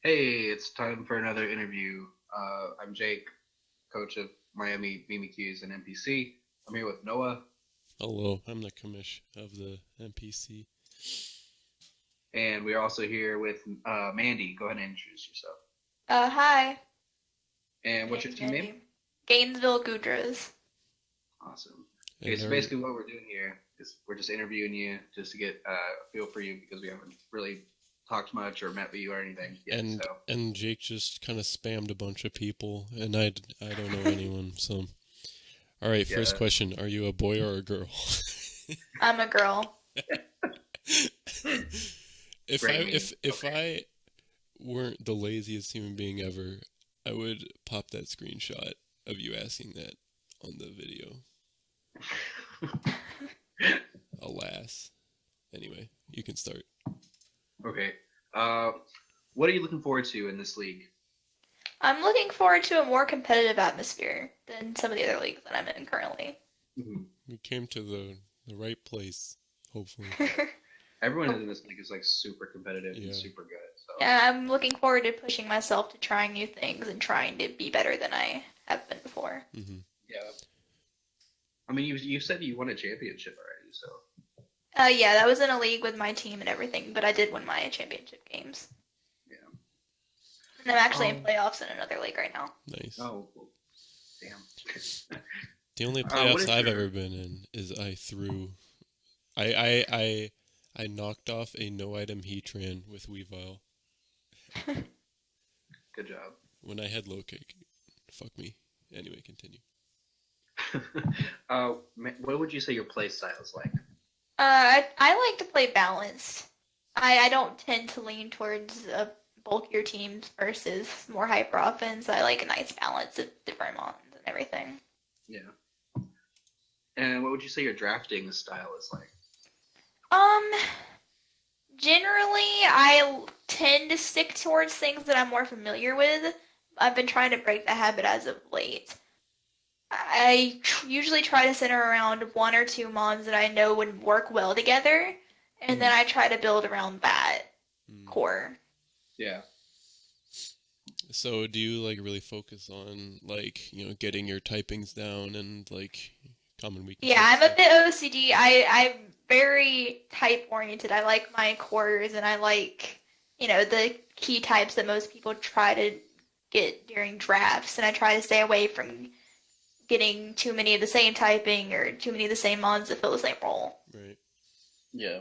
Hey, it's time for another interview. I'm Jake, coach of Miami BBQs and NPC. I'm here with Noah, Hello, I'm the commish of the NPC. and we are also here with Mandy. Go ahead and introduce yourself. Hi. And My what's name your is team name? Mandi. Gainesville Gudras. Awesome. Okay, And so are you, basically what we're doing here is we're just interviewing you just to get a feel for you because we haven't really talked much or met with you or anything yet. and So, and Jake just kind of spammed a bunch of people, and I don't know anyone. So, all right, first yeah. question: Are you a boy or a girl? I'm a girl. if Great I meme. if Okay. I weren't the laziest human being ever, I would pop that screenshot of you asking that on the video. Alas. Anyway, you can start. Okay. Uh, what are you looking forward to in this league? I'm looking forward to a more competitive atmosphere than some of the other leagues that I'm in currently. Mhm. We came to the right place, hopefully. Everyone Oh, in this league is like super competitive and Yeah. super good. So yeah, I'm looking forward to pushing myself to trying new things and trying to be better than I have been before. hmm yeah, I mean, you said you won a championship already, so Yeah, that was in a league with my team and everything, but I did win my championship games. yeah. And I'm actually in Um. playoffs in another league right now. Nice. Oh, well, damn. The only What playoffs is I've your? ever been in is I knocked off a no item Heatran with Weavile Good job. when I had low kick. Fuck me. Anyway, continue. What would you say your play style is like? I like to play balanced. I don't tend to lean towards bulkier teams versus more hyper offense. I like a nice balance of different mons and everything. Yeah. And what would you say your drafting style is like? Um, Generally, I tend to stick towards things that I'm more familiar with. I've been trying to break the habit as of late. Usually try to center around one or two mons that I know would work well together, and then Mhm. I try to build around that Mm. core. Yeah. So, do you like really focus on getting your typings down and like common Yeah, weaknesses and I'm a stuff? bit OCD. I'm very type oriented. I like my cores and I like, the key types that most people try to get during drafts, and I try to stay away from getting too many of the same typing or too many of the same mods that fill the same role. Right. Yeah.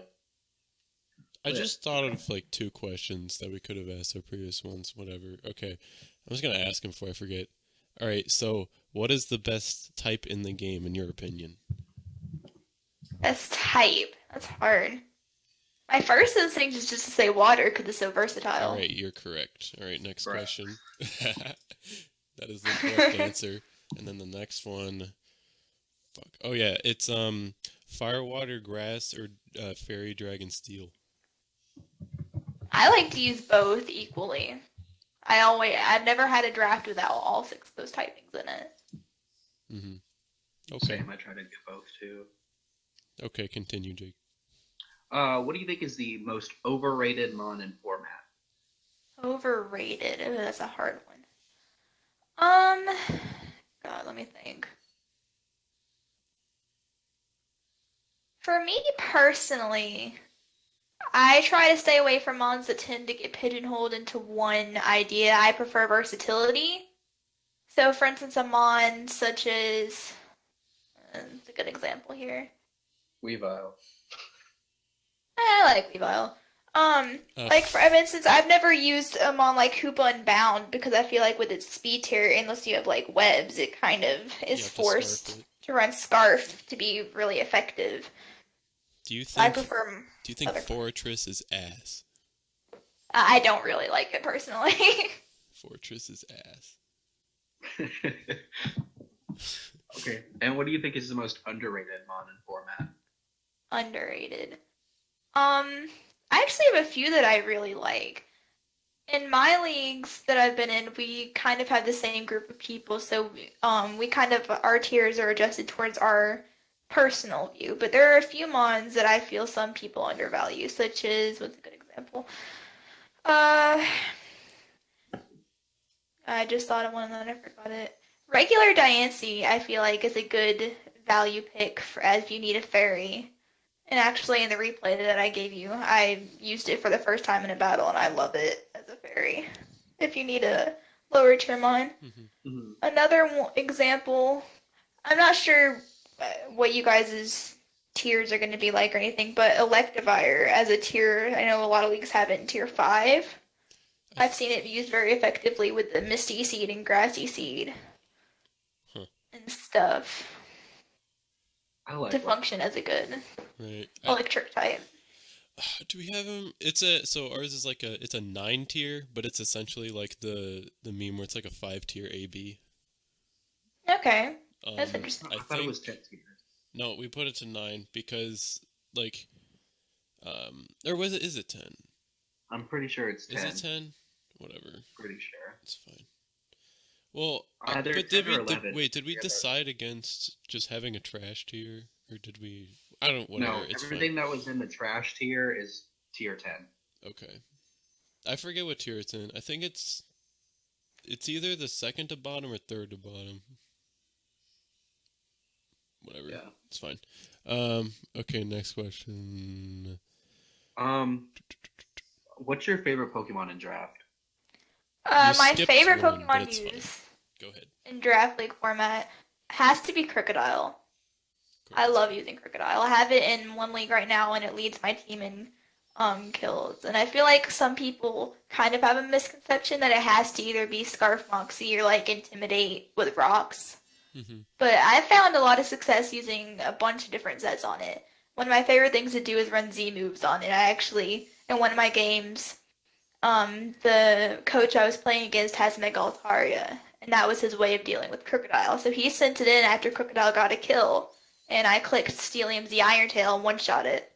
I Yeah. just thought Okay. of like two questions that we could have asked our previous ones. Whatever. Okay, I'm just gonna ask them before I forget. All right. So, what is the best type in the game in your opinion? That's type. That's hard. My first instinct is just to say water because it's so All versatile. right, you're correct. All right, next Bruh. question. That is the correct answer. And then the next one, fuck. Oh yeah, it's fire, water, grass, or fairy, dragon, steel. I like to use both equally. I've never had a draft without all six of those typings in it. Mhm. Okay. Same. I try to get both too. Okay, continue, Jake. What do you think is the most overrated mon in format? Overrated. Ooh, that's a hard one. Um, God, let me think. For me personally, I try to stay away from mons that tend to get pigeonholed into one idea. I prefer versatility. So, for instance, a mon such as, it's a good example here. Weavile. I like Weavile. Like for F. instance, I've never used them on like Hoopa Unbound because I feel like with its speed tier, unless you have like webs, it kind of You is have to scarf forced it. to run Scarf to be really effective. Do you So I think prefer do you think other. Fortress is ass? I don't really like it personally. Fortress is ass. Okay. And what do you think is the most underrated mon in format? Underrated. I actually have a few that I really like. In my leagues that I've been in, we kind of have the same group of people, so we kind of our tiers are adjusted towards our personal view. But there are a few mons that I feel some people undervalue, such as what's a good example? Uh, I just thought of one and then I forgot it. Regular Diancie, I feel like, is a good value pick for as you need a fairy. And actually, in the replay that I gave you, I used it for the first time in a battle, and I love it as a fairy. If you need a lower tier mine. Mhm. Another example, I'm not sure what you guys' tiers are going to be like or anything, but Electivire as a tier, I know a lot of leagues have it in tier 5. I I've seen it used very effectively with the Misty Seed and Grassy Seed Huh. and stuff I like to that. function as a good right. electric type. Do we have him? So ours is like it's a 9 tier, but it's essentially like the meme where it's like a 5 tier AB. Okay, that's Um, interesting. I I thought it think was 10 tier. no, we put it to 9 because like or was it? Is it 10? I'm pretty sure it's 10. Is it 10? Whatever, Pretty sure. it's fine. Well, Either but 10 or 11. did we Yeah, decide against just having a trash tier, or did we? I don't. no, Whatever. It's everything fine. that was in the trash tier is tier 10. Okay. I forget what tier it's in. I think it's either the second to bottom or third to bottom. Whatever. Yeah. It's fine. Okay, next question. What's your favorite Pokemon in draft? You My skipped favorite one, but Pokemon it's fine. use Go ahead. in draft league format has to be Crocodile. I love using Crocodile. I have it in one league right now, and it leads my team in kills. And I feel like some people kind of have a misconception that it has to either be Scarf Moxie or like Intimidate with rocks. Mhm. But I've found a lot of success using a bunch of different sets on it. One of my favorite things to do is run Z moves on it. I actually, in one of my games, the coach I was playing against has Mega Altaria, and that was his way of dealing with Crocodile. So he sent it in after Crocodile got a kill, and I clicked Steelium Z Iron Tail and one-shot it.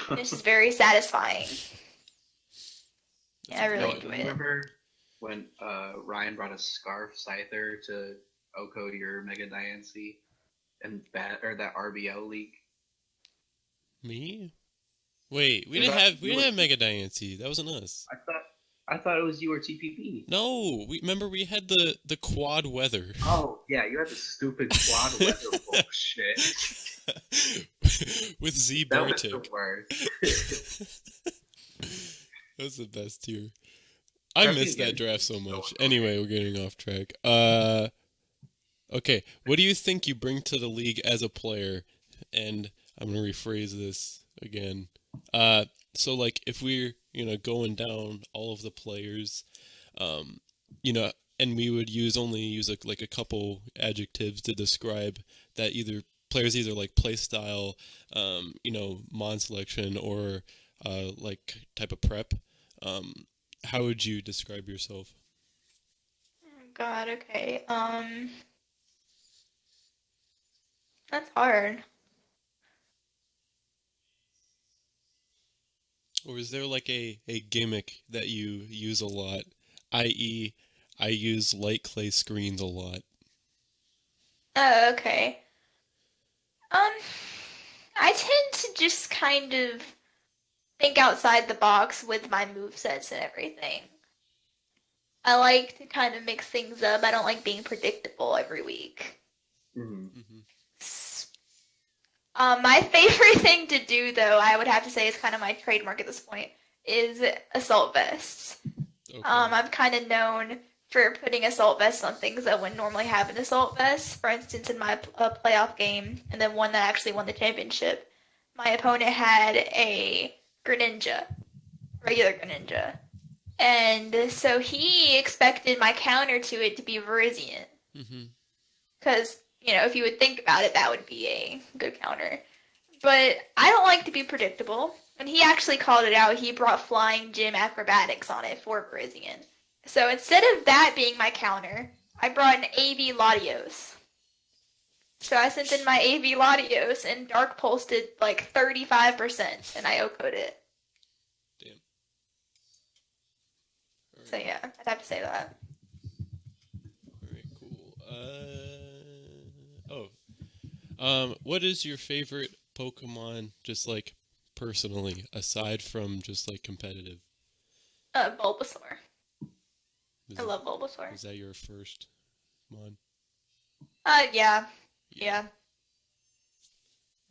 Damn. This is very satisfying. Yeah, I really No, enjoy it. remember when Ryan brought a Scarf Scyther to Oko your Mega Diancie and that RBL league? Me? Wait, we Is didn't that have we you didn't or- have Mega Diancie. That wasn't us. I thought it was you or TPP. No, we remember we had the quad weather. Oh yeah, you had the stupid quad weather bullshit. With Z That was the Beartic. worst. That was the best tier. I Drafting missed that again draft is so so much. annoying. Anyway, we're getting off track. Okay. What do you think you bring to the league as a player? And I'm gonna rephrase this again. So like if we're, going down all of the players, um, and we would only use like a couple adjectives to describe that players either like play style, mon selection or like type of prep. Um, how would you describe yourself? Oh God, okay. That's hard. Or is there like a gimmick that you use a lot? I.e., I use light clay screens a lot. Oh, okay. Um, I tend to just kind of think outside the box with my movesets and everything. I like to kind of mix things up. I don't like being predictable every week. Mhm. Mm-hmm. My favorite thing to do, though, I would have to say is kind of my trademark at this point, is assault vests. Okay. I'm kind of known for putting assault vests on things that wouldn't normally have an assault vest. For instance, in my playoff game, and then one that actually won the championship, my opponent had a Greninja, regular Greninja. And so he expected my counter to it to be Virizion. Mm-hmm. Because, if you would think about it, that would be a good counter. But I don't like to be predictable. And he actually called it out. He brought Flying Gym Acrobatics on it for Virizion. So instead of that being my counter, I brought an AV Latios. So I sent in my AV Latios and Dark Pulsed it like 35%, and I OHKO'd it. Damn. So yeah, I'd have to say that. Alright, cool. What is your favorite Pokemon, just like personally, aside from just like competitive? Bulbasaur. Is I love Bulbasaur. is that your first one? Yeah. Yeah.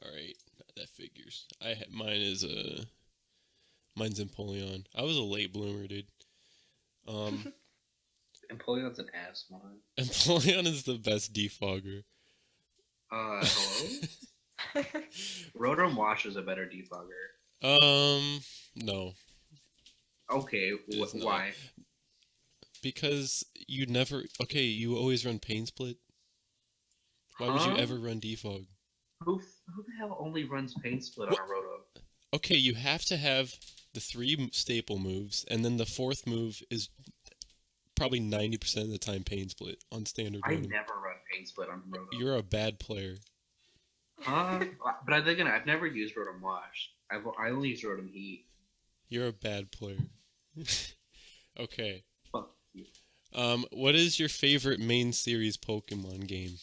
All right, that figures. Mine's Empoleon. I was a late bloomer, dude. Um, Empoleon's an ass mod. Empoleon is the best defogger. Hello? Rotom Wash is a better defogger. No, Okay, it's not. why? Because you never. Okay, you always run Pain Split. Why would you Huh? ever run defog? Who the hell only runs Pain Split What? on a Rotom? Okay, you have to have the three staple moves, and then the fourth move is probably 90% of the time Pain Split on standard I Rotom. never run Pain Split on Rotom. You're a bad player. Huh? But I've never used Rotom Wash. I only use Rotom Heat. You're a bad player. Okay. Fuck you. What is your favorite main series Pokemon game?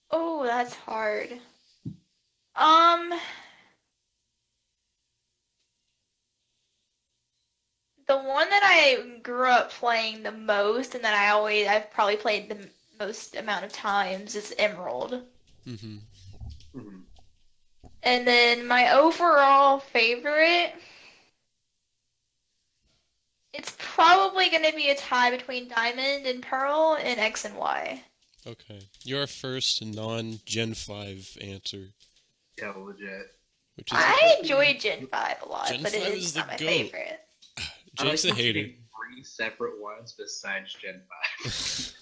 Oh, that's hard. The one that I grew up playing the most and that I've probably played the most amount of times is Emerald. Mm-hmm. Mhm. And then my overall favorite, it's probably going to be a tie between Diamond and Pearl and X and Y. Okay. Your first non-Gen 5 answer. Yeah, legit. Which is I enjoy Gen 5 a lot, Gen but 5 it is is the not my goat. favorite. Jake's a hater. 3 separate ones besides Gen 5.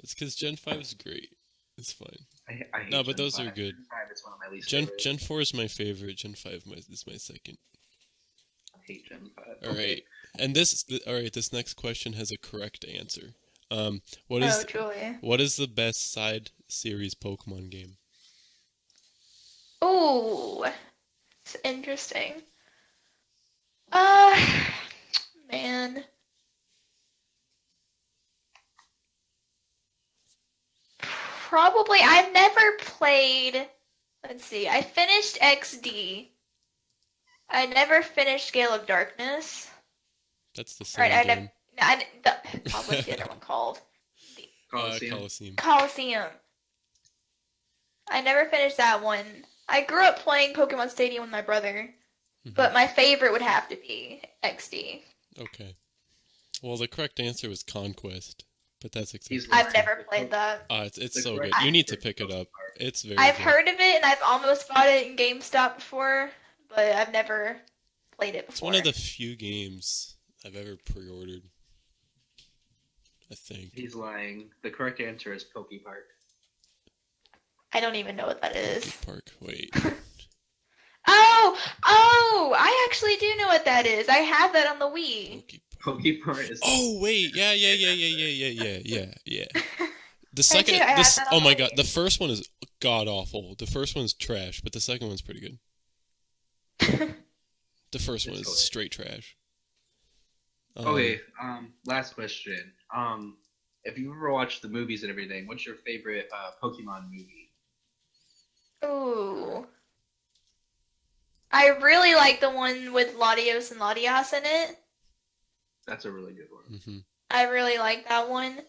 It's because Gen 5 is great. It's fine. I hate No, but Gen those 5. are good. Gen 5 is one of my least Gen favorite. Gen 4 is my favorite. Gen 5 is my second. I hate Gen 5. All right. And this next question has a correct answer. What Oh, is joy. what is the best side series Pokemon game? Ooh, it's interesting. Man. Probably, I've never played. Let's see, I finished XD. I never finished Gale of Darkness. That's the Right, same game. what's the other one called? Coliseum. Coliseum. I never finished that one. I grew up playing Pokemon Stadium with my brother, but my favorite would have to be XD. Okay. Well, the correct answer was Conquest, but that's He's acceptable. I've never played that. It's The so good. correct You need to answer pick it is up. It's very I've good. heard of it and I've almost bought it in GameStop before, but I've never played it before. It's one of the few games I've ever pre-ordered. I think. He's lying. The correct answer is Pokepark. I don't even know what that is. Park. Wait. Oh! I actually do know what that is. I have that on the Wii. Pokepark is. Oh wait, yeah. The second, I have this, that oh on my the god, Wii. the first one is god awful. The first one's trash, but the second one's pretty good. The first one is It's straight trash. Okay. Last question. If you ever watched the movies and everything, what's your favorite Pokemon movie? Ooh. I really like the one with Latios and Latias in it. That's a really good one. Mm-hmm. I really like that one.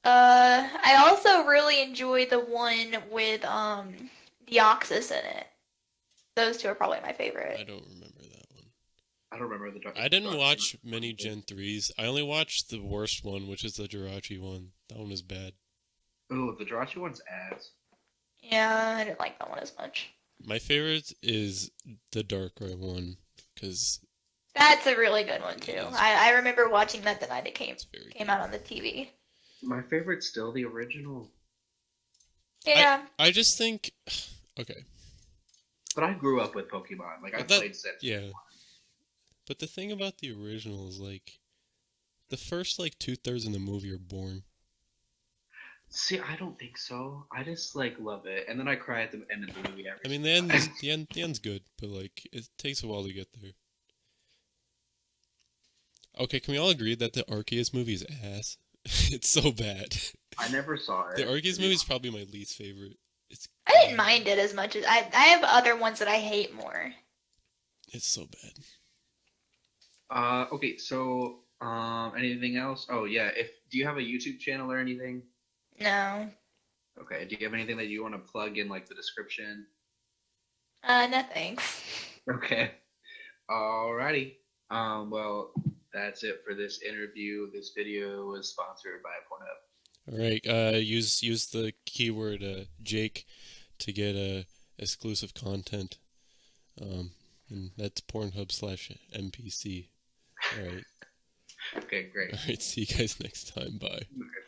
I also really enjoy the one with Deoxys in it. Those two are probably my favorite. I don't remember that one. I don't remember the. I didn't watch many Gen 3s. I only watched the worst one, which is the Jirachi one. That one is bad. Oh, the Jirachi one's ass. Yeah, I didn't like that one as much. My favorite is the Darkrai one, because That's a really good one too. Yes. I remember watching that the night it came it's very came good. out on the TV. My favorite's still the original. Yeah. I just think, okay, But I grew up with Pokemon. Like, I But that- played since. yeah. But the thing about the original is, like, the first, like, 2/3 of the movie are boring. See, I don't think so. I just, like, love it. And then I cry at the end of the movie every I mean, single time. the end's good, but, like, it takes a while to get there. Okay, can we all agree that the Arceus movie is ass? It's so bad. I never saw it. The Arceus movie is probably my least favorite. It's I didn't mind it as much as I have other ones that I hate more. It's so bad. Okay, so anything else? Oh yeah, if do you have a YouTube channel or anything? No. Okay, do you have anything that you want to plug in like the description? No thanks. Okay. Alrighty. Well, that's it for this interview. This video was sponsored by Pornhub. All right. Use the keyword Jake to get exclusive content. And that's Pornhub/NPC. All right. Okay, great. All right. See you guys next time. Bye. Okay.